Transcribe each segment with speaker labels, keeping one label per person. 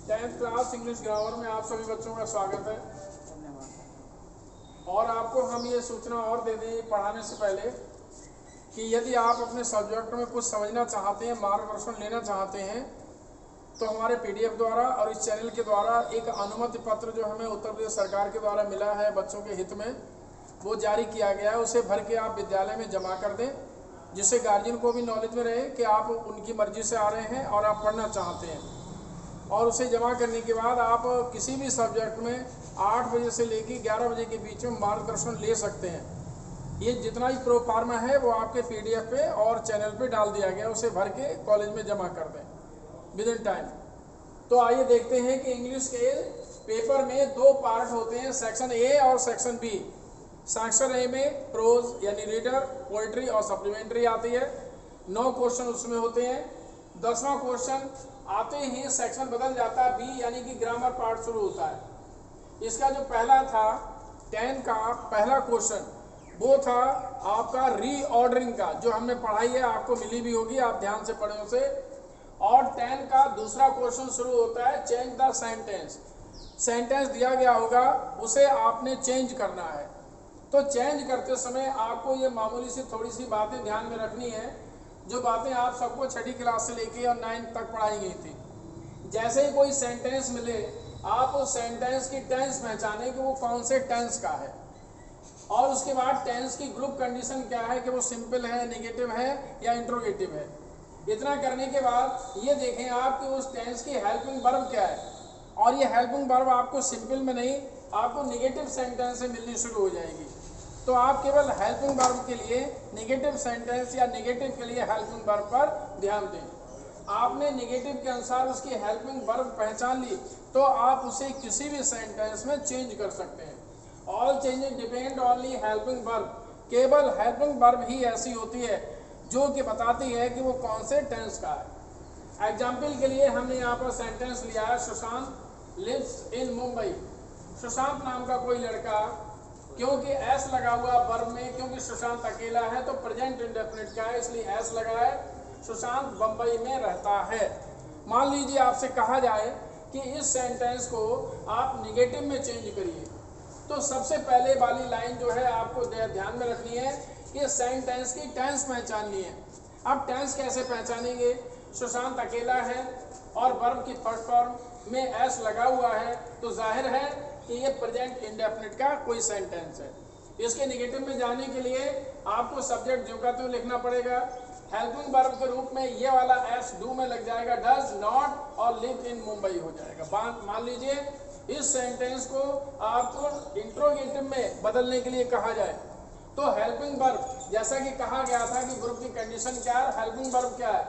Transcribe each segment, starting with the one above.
Speaker 1: 10th class English grammar में आप सभी बच्चों का स्वागत है। और आपको हम ये सूचना और दे दें पढ़ाने से पहले कि यदि आप अपने सब्जेक्ट में कुछ समझना चाहते हैं, मार्गदर्शन लेना चाहते हैं, तो हमारे PDF द्वारा और इस चैनल के द्वारा एक अनुमति पत्र जो हमें उत्तर प्रदेश सरकार के द्वारा मिला है बच्चों के हित में, वो जारी किया गया है। उसे भर के आप विद्यालय में जमा कर दें, जिससे गार्जियन को भी नॉलेज में रहे कि आप उनकी मर्जी से आ रहे हैं और आप पढ़ना चाहते हैं। और उसे जमा करने के बाद आप किसी भी सब्जेक्ट में 8 बजे से लेकर 11 बजे के बीच में मार्गदर्शन ले सकते हैं। ये जितना ही प्रो फार्मा है वो आपके PDF पे और चैनल पे डाल दिया गया, उसे भर के कॉलेज में जमा कर दें विद इन टाइम। तो आइए देखते हैं कि इंग्लिश के पेपर में 2 पार्ट होते हैं, सेक्शन A और सेक्शन B। सेक्शन A में प्रोज यानी रीडर, पोइट्री और सप्लीमेंट्री आती है। 9 क्वेश्चन उसमें होते हैं। 10वां क्वेश्चन आते ही सेक्शन बदल जाता है, B यानी कि ग्रामर पार्ट शुरू होता है। इसका जो पहला था 10 का पहला क्वेश्चन, वो था आपका रीऑर्डरिंग का, जो हमने पढ़ाई है, आपको मिली भी होगी, आप ध्यान से पढ़ें उसे। और 10 का दूसरा क्वेश्चन शुरू होता है चेंज द सेंटेंस। सेंटेंस दिया गया होगा, उसे आपने चेंज करना है। तो चेंज करते समय आपको ये मामूली सी थोड़ी सी बातें ध्यान में रखनी है, जो बातें आप सबको 6ठी क्लास से लेके और 9th तक पढ़ाई गई थी। जैसे ही कोई सेंटेंस मिले, आप उस सेंटेंस की टेंस पहचानें कि वो कौन से टेंस का है, और उसके बाद टेंस की ग्रुप कंडीशन क्या है कि वो सिंपल है, नेगेटिव है या इंट्रोगेटिव है। इतना करने के बाद ये देखें आप कि उस टेंस की हेल्पिंग वर्ब क्या है, और ये हेल्पिंग वर्ब आपको सिंपल में नहीं, आपको नेगेटिव सेंटेंस से मिलनी शुरू हो जाएगी। तो आप केवल हेल्पिंग वर्ब के लिए नेगेटिव सेंटेंस या नेगेटिव के लिए हेल्पिंग वर्ब पर ध्यान दें। आपने नेगेटिव के अनुसार उसकी हेल्पिंग वर्ब पहचान ली, तो आप उसे किसी भी सेंटेंस में चेंज कर सकते हैं। All changes depend only helping verb. केवल हेल्पिंग वर्ब ही ऐसी होती है जो कि बताती है कि वो कौन से टेंस का है। एग्जाम्पल के लिए हमने यहाँ पर सेंटेंस लिया है, सुशांत लिव्स इन मुंबई। सुशांत नाम का कोई लड़का, क्योंकि एस लगा हुआ वर्ब में, क्योंकि सुशांत अकेला है तो प्रेजेंट इंडेफिनिट का है, इसलिए एस लगा है। सुशांत बंबई में रहता है। मान लीजिए आपसे कहा जाए कि इस सेंटेंस को आप निगेटिव में चेंज करिए, तो सबसे पहले वाली लाइन जो है आपको ध्यान में रखनी है कि सेंटेंस की टेंस पहचाननी है। अब टेंस कैसे पहचानेंगे? सुशांत अकेला है और वर्ब की फर्स्ट फॉर्म में एस लगा हुआ है, तो जाहिर है कि ये प्रेजेंट इंडेफिनिट का कोई सेंटेंस है। इसके नेगेटिव में जाने के लिए आपको सब्जेक्ट जो का त्यों लिखना पड़ेगा। हेल्पिंग वर्ब के रूप में ये वाला एस डू में लग जाएगा, डज नॉट और लिव इन मुंबई हो जाएगा। मान लीजिए इस सेंटेंस को आपको इंट्रोगेटिव में बदलने के लिए कहा जाए, तो हेल्पिंग वर्ब जैसा कि कहा गया था कि ग्रुप की कंडीशन क्या है, हेल्पिंग वर्ब क्या है,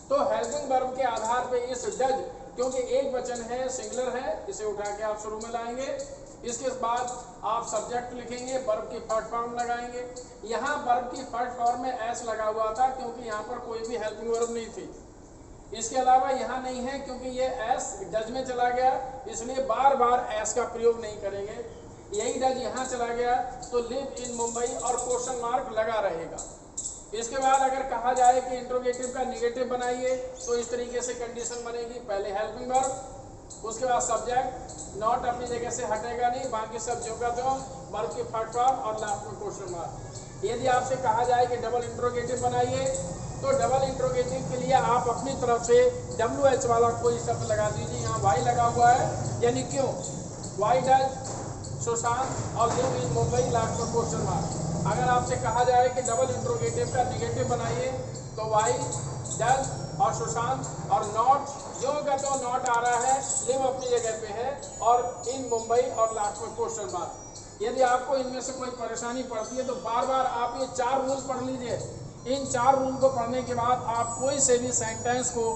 Speaker 1: तो हेल्पिंग वर्ब के आधार पे इस डज, क्योंकि एक वचन है, सिंगुलर है, इसे उठा के आप शुरू में लाएंगे। इसके बाद आप सब्जेक्ट लिखेंगे, वर्ब की फर्स्ट फॉर्म लगाएंगे। यहाँ वर्ब की फर्स्ट फॉर्म में एस लगा हुआ था क्योंकि यहाँ पर कोई भी हेल्पिंग वर्ब नहीं थी। इसके अलावा यहाँ नहीं है क्योंकि ये एस डज में चला गया, इसलिए बार बार एस का प्रयोग नहीं करेंगे। यही डज यहाँ चला गया तो लिव इन मुंबई और क्वेश्चन मार्क लगा रहेगा। इसके बाद अगर कहा जाए कि इंट्रोगेटिव का नेगेटिव बनाइए, तो इस तरीके से कंडीशन बनेगी, पहले हेल्पिंग वर्ब, उसके बाद सब्जेक्ट, नॉट अपनी जगह से हटेगा नहीं, बाकी सब जो का तो वर्ब की फर्स्ट फॉर्म और लास्ट में क्वेश्चन मार्क। यदि आपसे कहा जाए कि डबल इंट्रोगेटिव बनाइए, तो डबल इंट्रोगेटिव के लिए आप अपनी तरफ से WH वाला कोई शब्द लगा दीजिए। यहाँ वाई लगा हुआ है, यानी क्यों, वाई डज सुशांत और लिव इन मुंबई, लास्ट में क्वेश्चन मार्क। अगर आपसे कहा जाए कि डबल इंट्रोगेटिव का नेगेटिव बनाइए, तो वाई डज और सुशांत और नॉट, जो का तो नॉट आ रहा है, लिव अपनी जगह पे है, और इन मुंबई और लास्ट में क्वेश्चन मार्क। यदि आपको इनमें से कोई परेशानी पड़ती है तो बार बार आप ये 4 रूल पढ़ लीजिए। इन 4 रूल को पढ़ने के बाद आप कोई से भी सेंटेंस को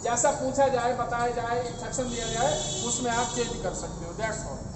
Speaker 1: जैसा पूछा जाए, बताया जाए, इंस्ट्रक्शन दिया जाए, उसमें आप चेंज कर सकते हो। That's all.